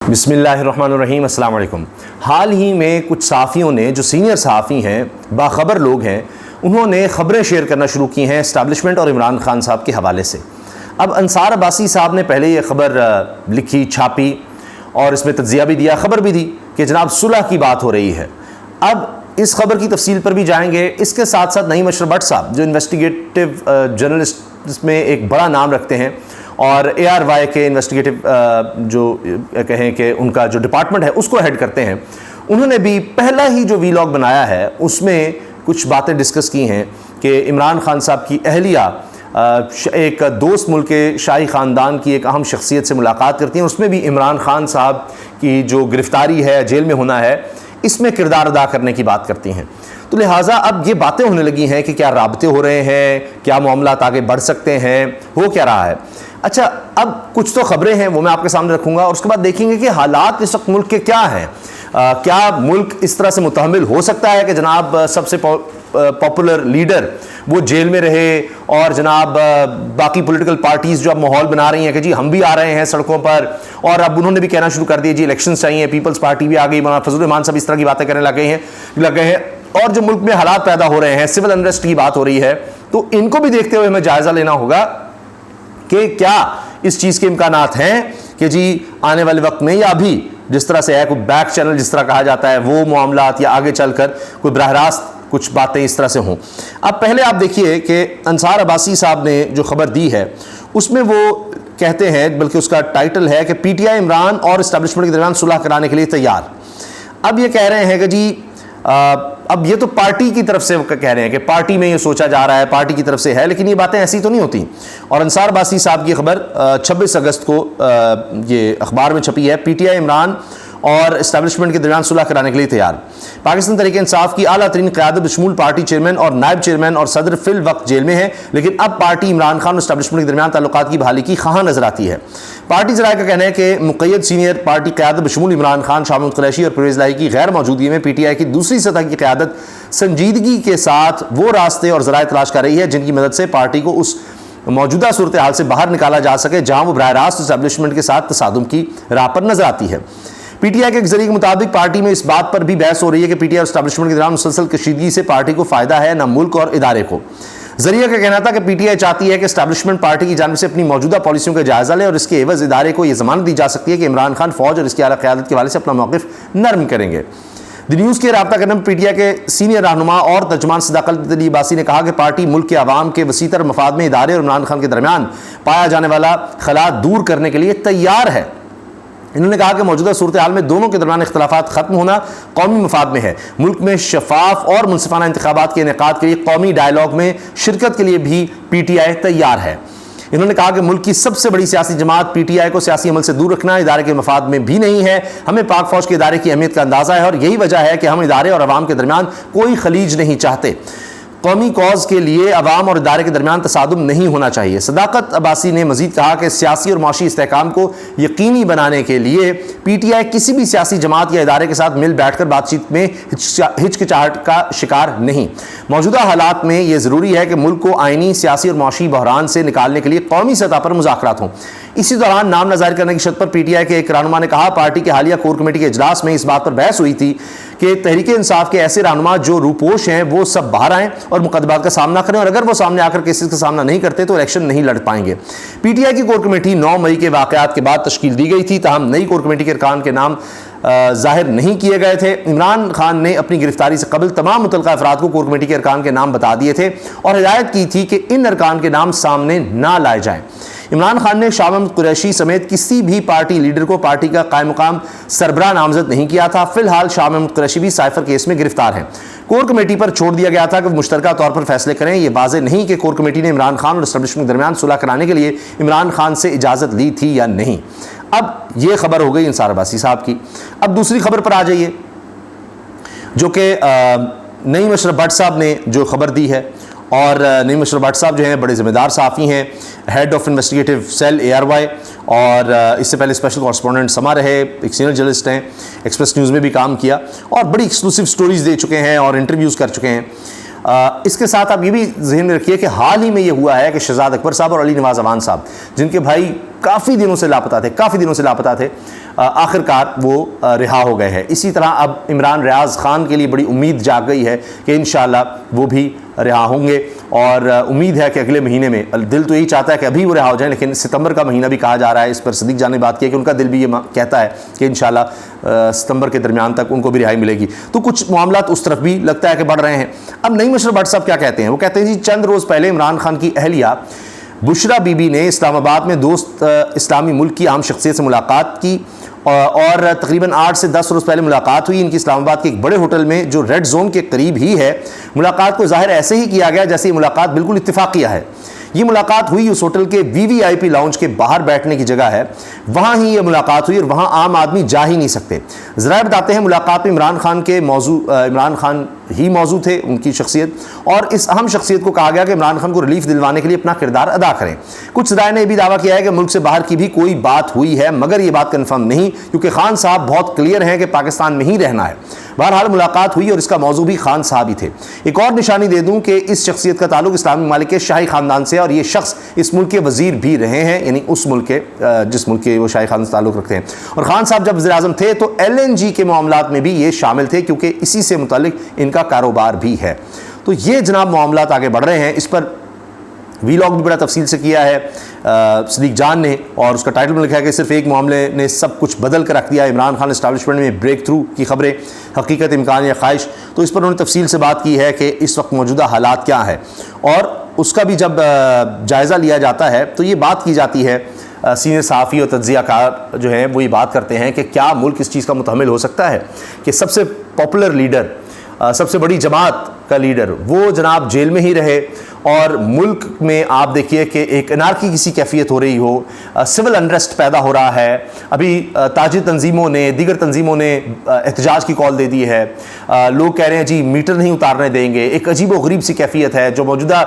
بسم اللہ الرحمن الرحیم، السلام علیکم۔ حال ہی میں کچھ صحافیوں نے جو سینئر صحافی ہیں، باخبر لوگ ہیں، انہوں نے خبریں شیئر کرنا شروع کی ہیں اسٹیبلشمنٹ اور عمران خان صاحب کے حوالے سے۔ اب انصار عباسی صاحب نے پہلے یہ خبر لکھی، چھاپی اور اس میں تجزیہ بھی دیا، خبر بھی دی کہ جناب صلح کی بات ہو رہی ہے۔ اب اس خبر کی تفصیل پر بھی جائیں گے۔ اس کے ساتھ ساتھ نعیم اشرف بٹ صاحب جو انویسٹیگیٹو جرنلسٹ میں ایک بڑا نام رکھتے ہیں اور ARY کے انویسٹیگیٹو جو کہیں کہ ان کا جو ڈپارٹمنٹ ہے اس کو ہیڈ کرتے ہیں، انہوں نے بھی پہلا ہی جو ویلاگ بنایا ہے اس میں کچھ باتیں ڈسکس کی ہیں کہ عمران خان صاحب کی اہلیہ ایک دوست ملک کے شاہی خاندان کی ایک اہم شخصیت سے ملاقات کرتی ہیں، اس میں بھی عمران خان صاحب کی جو گرفتاری ہے، جیل میں ہونا ہے، اس میں کردار ادا کرنے کی بات کرتی ہیں۔ تو لہٰذا اب یہ باتیں ہونے لگی ہیں کہ کیا رابطے ہو رہے ہیں، کیا معاملات آگے بڑھ سکتے ہیں، ہو کیا رہا ہے۔ اچھا، اب کچھ تو خبریں ہیں وہ میں آپ کے سامنے رکھوں گا اور اس کے بعد دیکھیں گے کہ حالات اس وقت ملک کے کیا ہیں۔ کیا ملک اس طرح سے متحمل ہو سکتا ہے کہ جناب سب سے پاپولر لیڈر وہ جیل میں رہے اور جناب باقی پولیٹیکل پارٹیز جو اب ماحول بنا رہی ہیں کہ جی ہم بھی آ رہے ہیں سڑکوں پر، اور اب انہوں نے بھی کہنا شروع کر دیا جی الیکشنز چاہیے، پیپلز پارٹی بھی آ گئی، مولانا فضل الرحمان صاحب اس طرح کی باتیں کرنے لگ گئے ہیں، اور جو ملک میں حالات پیدا ہو رہے ہیں، سول انریسٹ کی بات ہو رہی ہے، تو ان کو بھی دیکھتے ہوئے ہمیں جائزہ لینا ہوگا کہ کیا اس چیز کے امکانات ہیں کہ جی آنے والے وقت میں یا ابھی جس طرح سے ہے کوئی بیک چینل جس طرح کہا جاتا ہے وہ معاملات، یا آگے چل کر کوئی براہ راست کچھ باتیں اس طرح سے ہوں۔ اب پہلے آپ دیکھیے کہ انصار عباسی صاحب نے جو خبر دی ہے اس میں وہ کہتے ہیں، بلکہ اس کا ٹائٹل ہے کہ PTI عمران اور اسٹیبلشمنٹ کے درمیان صلح کرانے کے لیے تیار۔ اب یہ کہہ رہے ہیں کہ جی اب یہ تو پارٹی کی طرف سے کہہ رہے ہیں کہ پارٹی میں یہ سوچا جا رہا ہے، پارٹی کی طرف سے ہے، لیکن یہ باتیں ایسی تو نہیں ہوتی۔ اور انصار عباسی صاحب کی خبر 26 اگست کو یہ اخبار میں چھپی ہے، PTI عمران اور اسٹیبلشمنٹ کے درمیان صلح کرانے کے لیے تیار۔ پاکستان تحریک انصاف کی اعلیٰ ترین قیادت بشمول پارٹی چیئرمین اور نائب چیئرمین اور صدر فی الوقت جیل میں ہے، لیکن اب پارٹی عمران خان اور اسٹیبلشمنٹ کے درمیان تعلقات کی بحالی کی خواہاں نظر آتی ہے۔ پارٹی ذرائع کا کہنا ہے کہ مقید سینئر پارٹی قیادت بشمول عمران خان، شاہ محمود قریشی اور پرویز الہی کی غیر موجودگی میں PTI کی دوسری سطح کی قیادت سنجیدگی کے ساتھ وہ راستے اور ذرائع تلاش کر رہی ہے جن کی مدد سے پارٹی کو اس موجودہ صورتحال سے باہر نکالا جا سکے جہاں وہ براہ راست اسٹیبلشمنٹ کے ساتھ تصادم کی راہ پر نظر آتی ہے۔ PTI کے ایک ذریعے کے مطابق پارٹی میں اس بات پر بھی بحث ہو رہی ہے کہ PTI اور اسٹیبلشمنٹ کے درمیان مسلسل کشیدگی سے پارٹی کو فائدہ ہے نہ ملک اور ادارے کو۔ ذریعہ کا کہنا تھا کہ PTI چاہتی ہے کہ اسٹیبلشمنٹ پارٹی کی جانب سے اپنی موجودہ پالیسیوں کا جائزہ لے اور اس کے عوض ادارے کو یہ ضمانت دی جا سکتی ہے کہ عمران خان فوج اور اس کی اعلیٰ قیادت کے حوالے سے اپنا موقف نرم کریں گے۔ دی نیوز کے رابطہ کرنے میں PTI کے سینئر رہنما اور ترجمان صداقت علی عباسی نے کہا کہ پارٹی ملک کے عوام کے وسیع تر مفاد میں ادارے اور عمران خان کے درمیان پایا جانے والا خلا دور کرنے کے لیے تیار ہے۔ انہوں نے کہا کہ موجودہ صورتحال میں دونوں کے درمیان اختلافات ختم ہونا قومی مفاد میں ہے۔ ملک میں شفاف اور منصفانہ انتخابات کے انعقاد کے لیے قومی ڈائیلاگ میں شرکت کے لیے بھی PTI تیار ہے۔ انہوں نے کہا کہ ملک کی سب سے بڑی سیاسی جماعت PTI کو سیاسی عمل سے دور رکھنا ادارے کے مفاد میں بھی نہیں ہے۔ ہمیں پاک فوج کے ادارے کی اہمیت کا اندازہ ہے اور یہی وجہ ہے کہ ہم ادارے اور عوام کے درمیان کوئی خلیج نہیں چاہتے۔ قومی کاز کے لیے عوام اور ادارے کے درمیان تصادم نہیں ہونا چاہیے۔ صداقت عباسی نے مزید کہا کہ سیاسی اور معاشی استحکام کو یقینی بنانے کے لیے PTI کسی بھی سیاسی جماعت یا ادارے کے ساتھ مل بیٹھ کر بات چیت میں ہچکچاہٹ کا شکار نہیں۔ موجودہ حالات میں یہ ضروری ہے کہ ملک کو آئینی، سیاسی اور معاشی بحران سے نکالنے کے لیے قومی سطح پر مذاکرات ہوں۔ اسی دوران نام نہ ظاہر کرنے کی شرط پر PTI کے ایک رہنما نے کہا پارٹی کے حالیہ کور کمیٹی کے اجلاس میں اس بات پر بحث ہوئی تھی کہ تحریک انصاف کے ایسے رہنما جو روپوش ہیں وہ سب باہر آئیں اور مقدمات کا سامنا کریں، اور اگر وہ سامنے آ کر کیسز کا سامنا نہیں کرتے تو الیکشن نہیں لڑ پائیں گے۔ PTI کی کور کمیٹی 9 مئی کے واقعات کے بعد تشکیل دی گئی تھی، تاہم نئی کور کمیٹی کے ارکان کے نام ظاہر نہیں کیے گئے تھے۔ عمران خان نے اپنی گرفتاری سے قبل تمام متعلقہ افراد کو کور کمیٹی کے ارکان کے نام بتا دیے تھے اور ہدایت کی تھی کہ ان ارکان کے نام سامنے نہ لائے جائیں۔ عمران خان نے شاہ محمود قریشی سمیت کسی بھی پارٹی لیڈر کو پارٹی کا قائم مقام سربراہ نامزد نہیں کیا تھا۔ فی الحال شاہ محمود قریشی بھی سائفر کیس میں گرفتار ہیں۔ کور کمیٹی پر چھوڑ دیا گیا تھا کہ وہ مشترکہ طور پر فیصلے کریں۔ یہ واضح نہیں کہ کور کمیٹی نے عمران خان اور اسٹیبلشمنٹ کے درمیان صلح کرانے کے لیے عمران خان سے اجازت لی تھی یا نہیں۔ اب یہ خبر ہو گئی انصار عباسی صاحب کی۔ اب دوسری خبر پر آ جائیے جو کہ نعیم اشرف بٹ صاحب نے جو خبر دی ہے، اور نعیم اشرف بٹ صاحب جو ہیں بڑے ذمہ دار صحافی ہیں، head of investigative cell ARY، اور اس سے پہلے اسپیشل کورسپونڈنٹ سما رہے، ایک سینئر جرنلسٹ ہیں، ایکسپریس نیوز میں بھی کام کیا اور بڑی ایکسکلوسیو سٹوریز دے چکے ہیں اور انٹرویوز کر چکے ہیں۔ اس کے ساتھ آپ یہ بھی ذہن میں رکھیے کہ حال ہی میں یہ ہوا ہے کہ شہزاد اکبر صاحب اور علی نواز امان صاحب، جن کے بھائی کافی دنوں سے لاپتہ تھے، آخر کار وہ رہا ہو گئے ہیں۔ اسی طرح اب عمران ریاض خان کے لیے بڑی امید جاگ گئی ہے کہ انشاءاللہ وہ بھی رہا ہوں گے، اور امید ہے کہ اگلے مہینے میں، دل تو یہی چاہتا ہے کہ ابھی وہ رہا ہو جائیں، لیکن ستمبر کا مہینہ بھی کہا جا رہا ہے، اس پر صدیق جان نے بات کی ہے کہ ان کا دل بھی یہ کہتا ہے کہ انشاءاللہ ستمبر کے درمیان تک ان کو بھی رہائی ملے گی۔ تو کچھ معاملات اس طرف بھی لگتا ہے کہ بڑھ رہے ہیں۔ اب نعیم اشرف بٹ صاحب کیا کہتے ہیں؟ وہ کہتے ہیں جی چند روز پہلے عمران خان کی اہلیہ بشرا بی بی نے اسلام آباد میں دوست اسلامی ملک کی اہم شخصیت سے ملاقات کی، اور تقریباً 8 سے 10 روز پہلے ملاقات ہوئی ان کی اسلام آباد کے ایک بڑے ہوٹل میں جو ریڈ زون کے قریب ہی ہے۔ ملاقات کو ظاہر ایسے ہی کیا گیا جیسے یہ ملاقات بالکل اتفاقیہ ہے۔ یہ ملاقات ہوئی اس ہوٹل کے VVIP لاؤنج کے باہر بیٹھنے کی جگہ ہے، وہاں ہی یہ ملاقات ہوئی، اور وہاں عام آدمی جا ہی نہیں سکتے۔ ذرائع بتاتے ہیں ملاقات میں عمران خان ہی موضوع تھے، ان کی شخصیت، اور اس اہم شخصیت کو کہا گیا کہ عمران خان کو ریلیف دلوانے کے لیے اپنا کردار ادا کریں۔ کچھ ذرائع نے یہ بھی دعویٰ کیا ہے کہ ملک سے باہر کی بھی کوئی بات ہوئی ہے، مگر یہ بات کنفرم نہیں، کیونکہ خان صاحب بہت کلیئر ہیں کہ پاکستان میں ہی رہنا ہے۔ بہرحال ملاقات ہوئی اور اس کا موضوع بھی خان صاحب ہی تھے۔ ایک اور نشانی دے دوں کہ اس شخصیت کا تعلق اسلامی ممالک کے شاہی خاندان سے، اور یہ شخص اس ملک کے وزیر بھی رہے ہیں، یعنی اس ملک کے جس ملک کے وہ شاہی خاندان سے تعلق رکھتے ہیں۔ اور خان صاحب جب وزیر اعظم تھے تو LNG کے معاملات میں بھی یہ شامل تھے، کیونکہ اسی سے متعلق ان کا کاروبار بھی ہے۔ تو یہ جناب معاملات آگے بڑھ رہے ہیں۔ اس پر ویلاگ بھی بڑا تفصیل سے کیا ہے صدیق جان نے، اور اس کا ٹائٹل میں لکھا ہے کہ صرف ایک معاملے نے سب کچھ بدل کر رکھ دیا، عمران خان اسٹیبلشمنٹ میں بریک تھرو کی خبریں، حقیقت، امکان یا خواہش۔ تو اس پر انہوں نے تفصیل سے بات کی ہے کہ اس وقت موجودہ حالات کیا ہے، اور اس کا بھی جب جائزہ لیا جاتا ہے تو یہ بات کی جاتی ہے، سینئر صحافی اور تجزیہ کار جو ہیں وہ یہ بات کرتے ہیں کہ کیا ملک اس چیز کا متحمل ہو سکتا ہے کہ سب سے پاپولر لیڈر، سب سے بڑی جماعت کا لیڈر وہ جناب جیل میں ہی رہے، اور ملک میں آپ دیکھیے کہ ایک انارکی کسی کیفیت ہو رہی ہو، سول انریسٹ پیدا ہو رہا ہے۔ ابھی تاجر تنظیموں نے، دیگر تنظیموں نے احتجاج کی کال دے دی ہے، لوگ کہہ رہے ہیں جی میٹر نہیں اتارنے دیں گے۔ ایک عجیب و غریب سی کیفیت ہے، جو موجودہ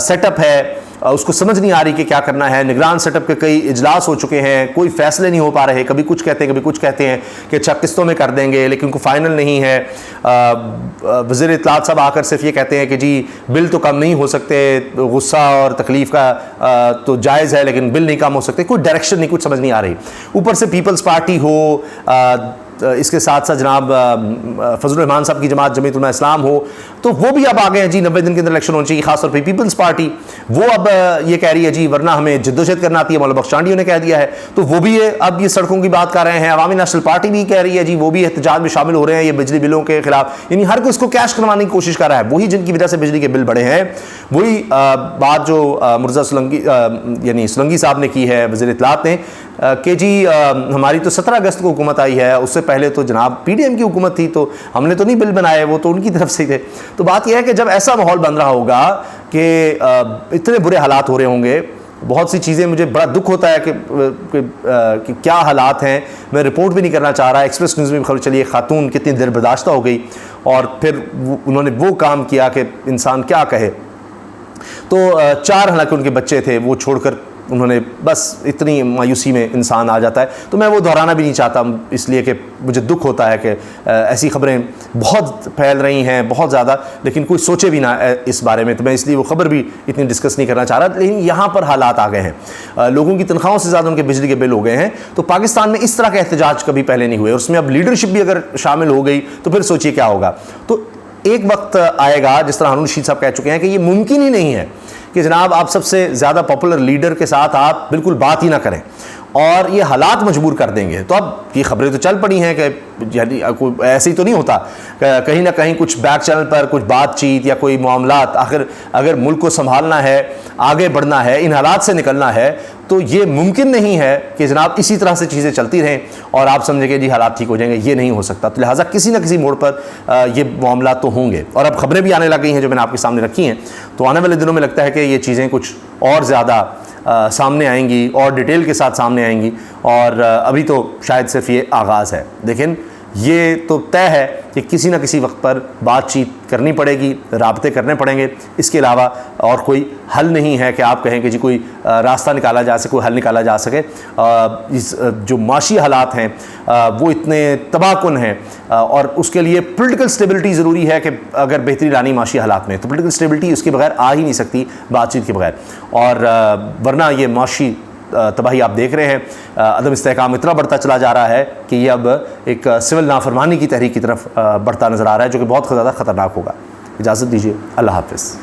سیٹ اپ ہے اس کو سمجھ نہیں آ رہی کہ کیا کرنا ہے۔ نگران سیٹ اپ کے کئی اجلاس ہو چکے ہیں، کوئی فیصلے نہیں ہو پا رہے، کبھی کچھ کہتے ہیں کبھی کچھ کہتے ہیں کہ اچھا قسطوں میں کر دیں گے، لیکن کوئی فائنل نہیں ہے۔ وزیر اطلاعات صاحب آ کر صرف یہ کہتے ہیں کہ جی بل تو کم نہیں ہو سکتے، غصہ اور تکلیف کا تو جائز ہے لیکن بل نہیں کم ہو سکتے، کوئی ڈائریکشن نہیں، کچھ سمجھ نہیں آ رہی۔ اوپر سے پیپلز پارٹی ہو، اس کے ساتھ ساتھ جناب فضل الرحمان صاحب کی جماعت جمعیت علماء اسلام ہو، تو وہ بھی اب آگے ہیں جی 90 دن کے اندر الیکشن ہونا چاہیے، خاص طور پہ پیپلز پارٹی وہ اب یہ کہہ رہی ہے جی ورنہ ہمیں جدوجہد کرنا آتی ہے، مولانا بخش چانڈیوں نے کہہ دیا ہے، تو وہ بھی اب یہ سڑکوں کی بات کر رہے ہیں۔ عوامی نیشنل پارٹی بھی کہہ رہی ہے جی، وہ بھی احتجاج میں شامل ہو رہے ہیں یہ بجلی بلوں کے خلاف، یعنی ہر کوئی اس کو کیش کروانے کی کوشش کر رہا ہے۔ وہی جن کی وجہ سے بجلی کے بل بڑھے ہیں، وہی بات جو مرزا سولنگی صاحب نے کی ہے، وزیر اطلاعات نے، کہ جی ہماری تو 17 اگست کو حکومت آئی ہے، اس سے پہلے تو جناب PDM کی حکومت تھی، تو ہم نے تو نہیں بل بنائے، وہ تو ان کی طرف سے تھے۔ تو بات یہ ہے کہ جب ایسا ماحول بن رہا ہوگا کہ اتنے برے حالات ہو رہے ہوں گے، بہت سی چیزیں، مجھے بڑا دکھ ہوتا ہے کہ کیا حالات ہیں، میں رپورٹ بھی نہیں کرنا چاہ رہا۔ ایکسپریس نیوز میں خبر چلی ہے خاتون کتنی دیر برداشتہ ہو گئی، اور پھر انہوں نے وہ کام کیا کہ انسان کیا کہے۔ تو 4 حالانکہ ان کے بچے تھے، وہ چھوڑ کر انہوں نے، بس اتنی مایوسی میں انسان آ جاتا ہے۔ تو میں وہ دہرانا بھی نہیں چاہتا، اس لیے کہ مجھے دکھ ہوتا ہے کہ ایسی خبریں بہت پھیل رہی ہیں، بہت زیادہ، لیکن کوئی سوچے بھی نہ اس بارے میں، تو میں اس لیے وہ خبر بھی اتنی ڈسکس نہیں کرنا چاہ رہا۔ لیکن یہاں پر حالات آ گئے ہیں، لوگوں کی تنخواہوں سے زیادہ ان کے بجلی کے بل ہو گئے ہیں۔ تو پاکستان میں اس طرح کا احتجاج کبھی پہلے نہیں ہوئے، اور اس میں اب لیڈرشپ بھی اگر شامل ہو گئی تو پھر سوچیے کیا ہوگا۔ تو ایک وقت آئے گا، جس طرح ہارون رشید صاحب کہہ چکے ہیں، کہ یہ ممکن ہی نہیں ہے کہ جناب آپ سب سے زیادہ پاپولر لیڈر کے ساتھ آپ بالکل بات ہی نہ کریں، اور یہ حالات مجبور کر دیں گے۔ تو اب یہ خبریں تو چل پڑی ہیں کہ یعنی ایسے ہی تو نہیں ہوتا، کہیں نہ کہیں کچھ بیک چینل پر کچھ بات چیت یا کوئی معاملات، آخر اگر ملک کو سنبھالنا ہے، آگے بڑھنا ہے، ان حالات سے نکلنا ہے، تو یہ ممکن نہیں ہے کہ جناب اسی طرح سے چیزیں چلتی رہیں اور آپ سمجھیں کہ جی حالات ٹھیک ہو جائیں گے، یہ نہیں ہو سکتا۔ تو لہٰذا کسی نہ کسی موڑ پر یہ معاملات تو ہوں گے، اور اب خبریں بھی آنے لگ گئی ہیں جو میں نے آپ کے سامنے رکھی ہیں۔ تو آنے والے دنوں میں لگتا ہے کہ یہ چیزیں کچھ اور زیادہ سامنے آئیں گی، اور ڈیٹیل کے ساتھ سامنے آئیں گی، اور ابھی تو شاید صرف یہ آغاز ہے۔ لیکن یہ تو طے ہے کہ کسی نہ کسی وقت پر بات چیت کرنی پڑے گی، رابطے کرنے پڑیں گے، اس کے علاوہ اور کوئی حل نہیں ہے کہ آپ کہیں کہ جی کوئی راستہ نکالا جا سکے، کوئی حل نکالا جا سکے۔ اس جو معاشی حالات ہیں وہ اتنے تباہ کن ہیں، اور اس کے لیے پولیٹیکل سٹیبلٹی ضروری ہے کہ اگر بہتری لانی معاشی حالات میں، تو پولیٹیکل سٹیبلٹی اس کے بغیر آ ہی نہیں سکتی بات چیت کے بغیر، اور ورنہ یہ معاشی تباہی آپ دیکھ رہے ہیں، عدم استحکام اتنا بڑھتا چلا جا رہا ہے کہ یہ اب ایک سول نافرمانی کی تحریک کی طرف بڑھتا نظر آ رہا ہے، جو کہ بہت زیادہ خطرناک ہوگا۔ اجازت دیجیے، اللہ حافظ۔